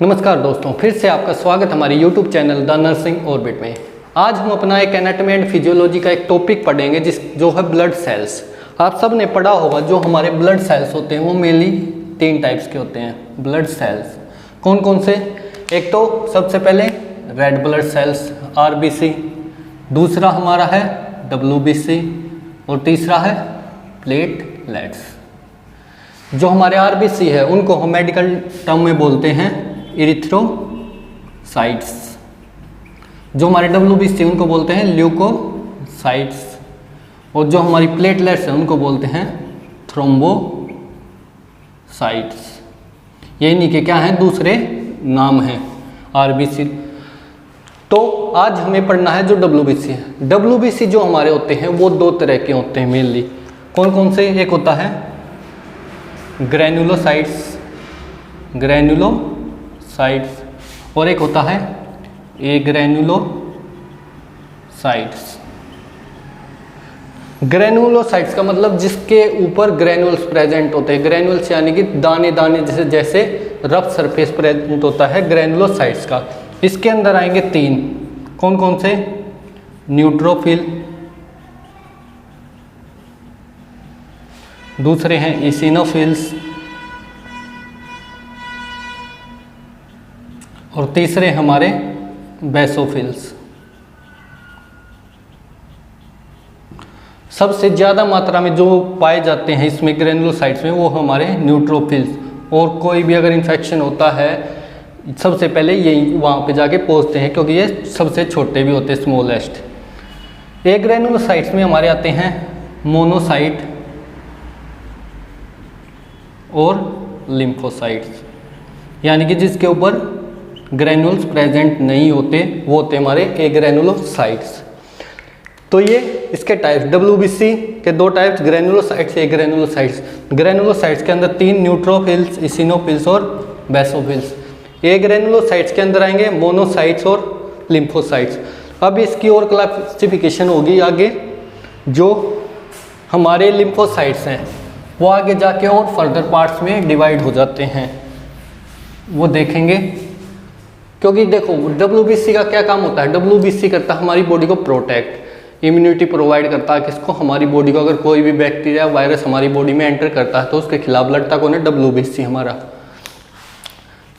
नमस्कार दोस्तों, फिर से आपका स्वागत हमारे YouTube channel the nursing orbit में। आज हम अपना एक एनाटॉमी एंड फिजियोलॉजी का एक टॉपिक पढ़ेंगे जो है ब्लड सेल्स। आप सब ने पढ़ा होगा जो हमारे ब्लड सेल्स होते हैं वो मेनली 3 टाइप्स के होते हैं। ब्लड सेल्स कौन कौन से? एक तो सबसे पहले रेड ब्लड सेल्स RBC, दूसरा हमारा है WBC और तीसरा है प्लेटलेट्स। जो हमारे RBC है उनको हम मेडिकल टर्म में बोलते हैं इरिथ्रोसाइट्स। जो हमारे WBC उनको बोलते हैं ल्यूकोसाइट्स और जो हमारी प्लेटलेट्स हैं उनको बोलते हैं थ्रोम्बोसाइट्स। ये इन्हीं के क्या हैं दूसरे नाम हैं RBC। तो आज हमें पढ़ना है जो WBC है। WBC जो हमारे होते हैं वो 2 तरह के होते हैं मेनली। कौन कौन से? एक होता है ग्रैनुलोसाइट्स और एक होता है एग्रैनुलोसाइट्स। ग्रैनुलोसाइट्स का मतलब जिसके ऊपर ग्रैनुल्स प्रेजेंट होते हैं। ग्रैनुल्स यानी कि दाने दाने जैसे रफ सरफेस प्रेजेंट होता है ग्रैनुलोसाइट्स का। इसके अंदर आएंगे 3। कौन कौन से? न्यूट्रोफिल, दूसरे हैं इसिनोफिल्स और तीसरे हमारे बेसोफिल्स। सबसे ज़्यादा मात्रा में जो पाए जाते हैं इसमें ग्रैनुलोसाइट्स में वो हमारे न्यूट्रोफिल्स। और कोई भी अगर इन्फेक्शन होता है सबसे पहले यही वहाँ पे जाके पहुँचते हैं क्योंकि ये सबसे छोटे भी होते हैं, स्मॉलेस्ट। एक ग्रैनुलोसाइट्स में हमारे आते हैं मोनोसाइट और लिम्फोसाइट्स, यानी कि जिसके ऊपर ग्रैनुल्स प्रेजेंट नहीं होते वो होते हमारे एग्रैनुलोसाइट्स। तो ये इसके टाइप्स WBC के 2 टाइप्स, ग्रैनुलोसाइट्स, एग्रैनुलोसाइट्स। ग्रैनुलोसाइट्स के अंदर 3 न्यूट्रोफिल्स, इसिनोफिल्स और बेसोफिल्स। एग्रैनुलोसाइट्स के अंदर आएंगे मोनोसाइट्स और लिम्फोसाइट्स। अब इसकी और क्लासिफिकेशन होगी आगे। जो हमारे लिम्फोसाइट्स हैं वो आगे जाके और फर्दर पार्ट्स में डिवाइड हो जाते हैं, वो देखेंगे। क्योंकि देखो WBC का क्या काम होता है? WBC करता है हमारी बॉडी को प्रोटेक्ट, इम्यूनिटी प्रोवाइड करता है किसको? हमारी बॉडी को। अगर कोई भी बैक्टीरिया वायरस हमारी बॉडी में एंटर करता है तो उसके खिलाफ लड़ता कौन है? WBC हमारा।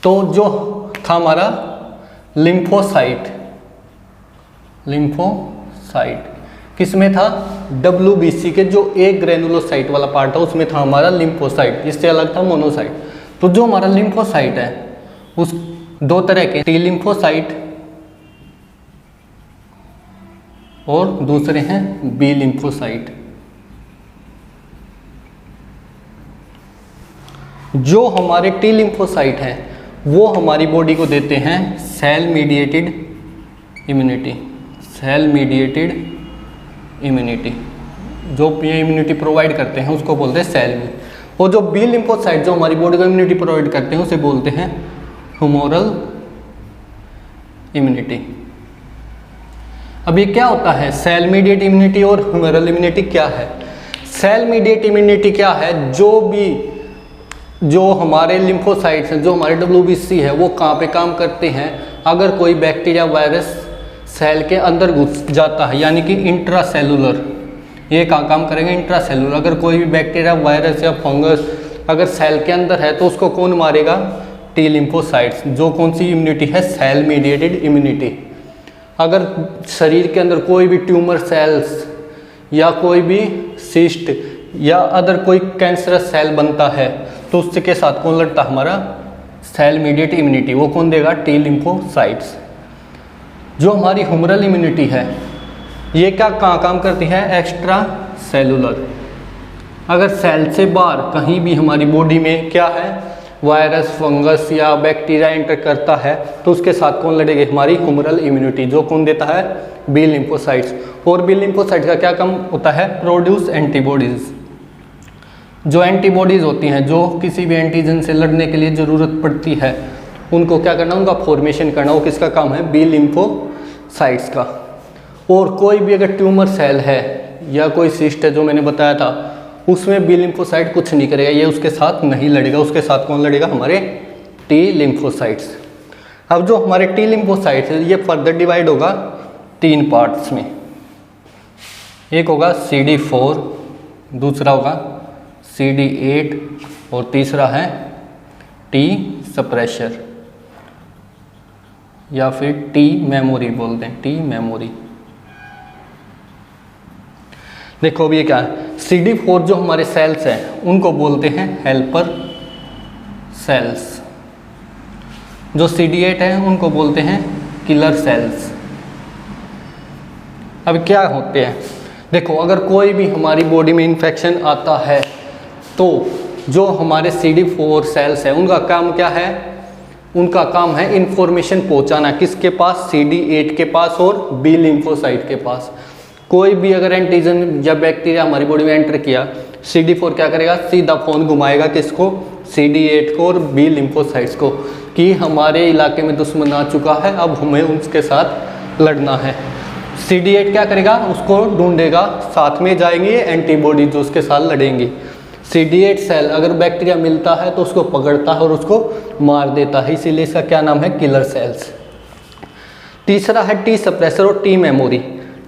तो जो था हमारा लिम्फोसाइट किस में था? WBC के जो एक ग्रैनुलोसाइट वाला पार्ट है उसमें था हमारा लिम्फोसाइट, इससे अलग था मोनोसाइट। तो जो हमारा लिम्फोसाइट है उस 2 तरह के, T लिम्फोसाइट और दूसरे हैं B लिम्फोसाइट। जो हमारे T लिम्फोसाइट हैं वो हमारी बॉडी को देते हैं सेल मीडिएटेड इम्यूनिटी। जो ये इम्यूनिटी प्रोवाइड करते हैं उसको बोलते हैं सेल में। और जो B लिम्फोसाइट जो हमारी बॉडी को इम्यूनिटी प्रोवाइड करते हैं उसे बोलते हैं ह्यूमोरल इम्यूनिटी। अब ये क्या होता है सेल मीडिएट इम्यूनिटी और ह्यूमरल इम्यूनिटी क्या है? सेल मीडिएट इम्यूनिटी क्या है? जो हमारे लिम्फोसाइट्स हैं, जो हमारे WBC है वो कहाँ पे काम करते हैं? अगर कोई बैक्टीरिया वायरस सेल के अंदर घुस जाता है यानी कि इंट्रासेलुलर, ये कहाँ काम करेंगे? इंट्रासेलुलर। अगर कोई भी बैक्टीरिया वायरस या फंगस अगर सेल के अंदर है तो उसको कौन मारेगा? T lymphocytes. जो कौन सी इम्यूनिटी है? Cell mediated immunity. अगर शरीर के अंदर कोई भी ट्यूमर सेल्स या कोई भी सिस्ट या अदर कोई कैंसरस सेल बनता है तो उसके साथ कौन लड़ता? हमारा सेल मीडिएटेड इम्यूनिटी। वो कौन देगा? T lymphocytes. जो हमारी ह्यूमरल इम्यूनिटी है ये क्या कहाँ काम करती है? Extra cellular. अगर सेल से बाहर कहीं भी हमारी बॉडी में क्या है वायरस, फंगस या बैक्टीरिया एंटर करता है तो उसके साथ कौन लड़ेगी? हमारी ह्यूमरल इम्यूनिटी। जो कौन देता है? B lymphocytes. और B लिम्फोसाइट्स का क्या काम होता है? Produce antibodies. जो एंटीबॉडीज होती हैं जो किसी भी एंटीजन से लड़ने के लिए ज़रूरत पड़ती है उनको क्या करना? उनका फॉर्मेशन करना। वो किसका काम है? B लिम्फोसाइट्स का। और कोई भी अगर ट्यूमर सेल है या कोई सिस्ट है जो मैंने बताया था उसमें बी लिम्फोसाइट कुछ नहीं करेगा, ये उसके साथ नहीं लड़ेगा। उसके साथ कौन लड़ेगा? हमारे टी लिम्फोसाइट्स। अब जो हमारे टी लिम्फोसाइट्स है ये फर्दर डिवाइड होगा 3 पार्ट्स में। एक होगा CD4, दूसरा होगा CD8 और तीसरा है टी सप्रेशर या फिर टी मेमोरी बोलते हैं, टी मेमोरी। देखो अब ये क्या है, CD4 जो हमारे सेल्स हैं उनको बोलते हैं हेल्पर सेल्स, जो CD8 है उनको बोलते हैं किलर सेल्स। अब क्या होते हैं, देखो अगर कोई भी हमारी बॉडी में इन्फेक्शन आता है तो जो हमारे CD4 सेल्स हैं उनका काम क्या है, उनका काम है इंफॉर्मेशन पहुंचाना, किसके पास, CD8 के पास और बी लिम्फोसाइट के पास। कोई भी अगर एंटीजन या बैक्टीरिया हमारी बॉडी में एंटर किया, CD4 क्या करेगा, सीधा फोन घुमाएगा किसको, CD8 को और बी लिम्फोसाइट्स को, कि हमारे इलाके में दुश्मन आ चुका है, अब हमें उसके साथ लड़ना है। CD8 क्या करेगा, उसको ढूंढेगा, साथ में जाएंगे एंटीबॉडी जो उसके साथ लड़ेंगी। CD8 सेल अगर बैक्टीरिया मिलता है तो उसको पकड़ता है और उसको मार देता है, इसीलिए इसका क्या नाम है, किलर सेल्स। तीसरा है टी सप्रेसर और टी मेमोरी।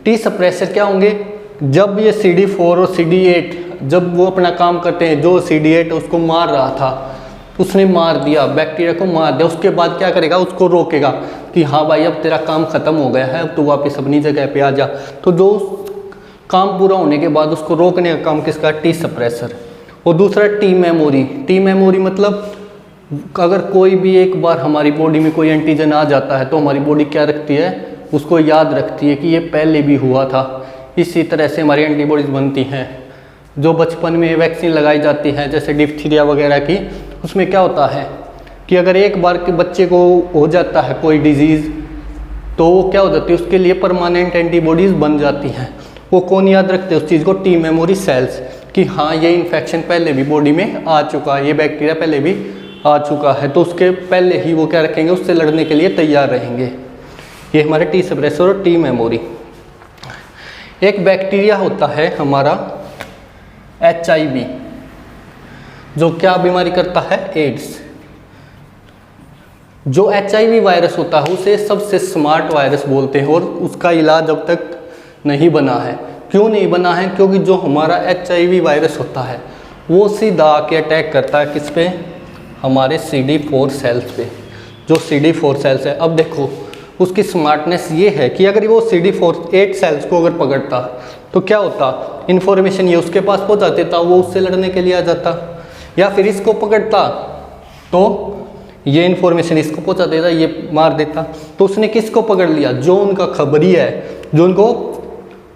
टी सप्रेसर क्या होंगे, जब ये CD4 और CD8 जब वो अपना काम करते हैं, जो CD8 उसको मार रहा था, उसने मार दिया, बैक्टीरिया को मार दिया, उसके बाद क्या करेगा, उसको रोकेगा कि हाँ भाई अब तेरा काम ख़त्म हो गया है, अब तू वापस अपनी जगह पे आ जा। तो जो काम पूरा होने के बाद उसको रोकने का काम किसका, टी सप्रेसर। और दूसरा टी मेमोरी। टी मेमोरी मतलब अगर कोई भी एक बार हमारी बॉडी में कोई एंटीजन आ जाता है तो हमारी बॉडी क्या रखती है, उसको याद रखती है कि ये पहले भी हुआ था। इसी तरह से हमारी एंटीबॉडीज़ बनती हैं। जो बचपन में वैक्सीन लगाई जाती है जैसे डिप्थीरिया वगैरह की, उसमें क्या होता है कि अगर एक बार के बच्चे को हो जाता है कोई डिजीज़ तो वो क्या हो जाती है, उसके लिए परमानेंट एंटीबॉडीज़ बन जाती हैं। वो कौन याद रखते हैं उस चीज़ को, टी मेमोरी सेल्स, कि हाँ ये इन्फेक्शन पहले भी बॉडी में आ चुका है, ये बैक्टीरिया पहले भी आ चुका है, तो उसके पहले ही वो क्या रखेंगे, उससे लड़ने के लिए तैयार रहेंगे। ये हमारे टी सप्रेसर और टी मेमोरी। एक बैक्टीरिया होता है हमारा HIV, जो क्या बीमारी करता है, एड्स। जो HIV वायरस होता है उसे सबसे स्मार्ट वायरस बोलते हैं और उसका इलाज अब तक नहीं बना है। क्यों नहीं बना है, क्योंकि जो हमारा HIV वायरस होता है वो सीधा आके अटैक करता है किस पे, हमारे CD4 सेल्स पे, जो CD4 सेल्स है। अब देखो उसकी स्मार्टनेस ये है कि अगर वो CD8 सेल्स को अगर पकड़ता तो क्या होता, इन्फॉर्मेशन ये उसके पास पहुंचा देता, वो उससे लड़ने के लिए आ जाता। या फिर इसको पकड़ता तो ये इन्फॉर्मेशन इसको पहुंचा देता, ये मार देता। तो उसने किसको पकड़ लिया, जो उनका खबरी है, जो उनको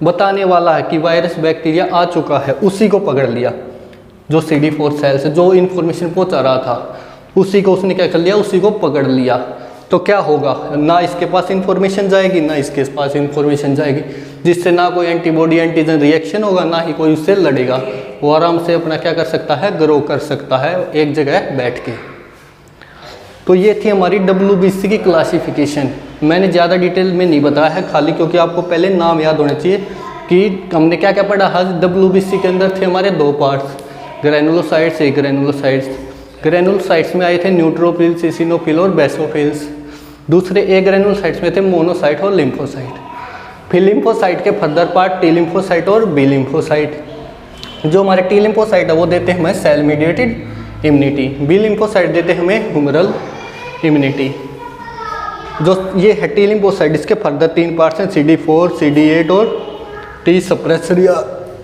बताने वाला है कि वायरस बैक्टीरिया आ चुका है, उसी को पकड़ लिया। जो CD4 सेल्स है, जो इन्फॉर्मेशन पहुंचा रहा था, उसी को उसने क्या कर लिया, उसी को पकड़ लिया। तो क्या होगा, ना इसके पास इन्फॉर्मेशन जाएगी ना इसके पास इन्फॉर्मेशन जाएगी, जिससे ना कोई एंटीबॉडी एंटीजन रिएक्शन होगा, ना ही कोई उससे लड़ेगा। वो आराम से अपना क्या कर सकता है, ग्रो कर सकता है एक जगह बैठ के। तो ये थी हमारी WBC की क्लासिफिकेशन। मैंने ज़्यादा डिटेल में नहीं बताया है, खाली क्योंकि आपको पहले नाम याद होने चाहिए कि हमने क्या क्या पढ़ा। आज WBC के अंदर थे हमारे 2 पार्ट्स, ग्रैनुलोसाइट्स, ग्रैनुलोसाइट्स। ग्रैनुलोसाइट्स में आए थे न्यूट्रोफिल्स, इसिनोफिल और बेसोफिल्स। दूसरे ए ग्रैनुलोसाइट्स में थे मोनोसाइट और लिम्फोसाइट। फिर लिम्फोसाइट के फर्दर पार्ट टी लिम्फोसाइट और बी लिम्फोसाइट। जो हमारे टी लिम्फोसाइट है वो देते हैं हमें cell mediated immunity, B lymphocyte देते हैं हमें ह्यूमरल इम्यूनिटी। जो ये है टी लिम्फोसाइट, इसके फर्दर 3 पार्ट्स हैं, CD4, CD8 और टी सप्रेसर या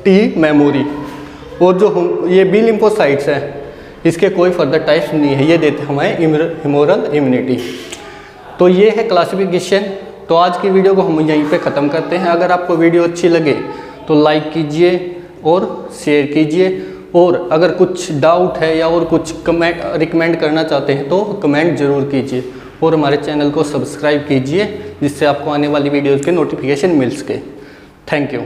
टी मेमोरी। और जो ये बी लिम्फोसाइट्स हैं इसके कोई फर्दर टाइप्स नहीं है, ये देते हैं हमें ह्यूमरल इम्यूनिटी। तो ये है क्लासिफिकेशन। तो आज की वीडियो को हम यहीं पे ख़त्म करते हैं। अगर आपको वीडियो अच्छी लगे तो लाइक कीजिए और शेयर कीजिए, और अगर कुछ डाउट है या और कुछ कमेंट रिकमेंड करना चाहते हैं तो कमेंट ज़रूर कीजिए, और हमारे चैनल को सब्सक्राइब कीजिए जिससे आपको आने वाली वीडियोज़ के नोटिफिकेशन मिल सके। Thank you.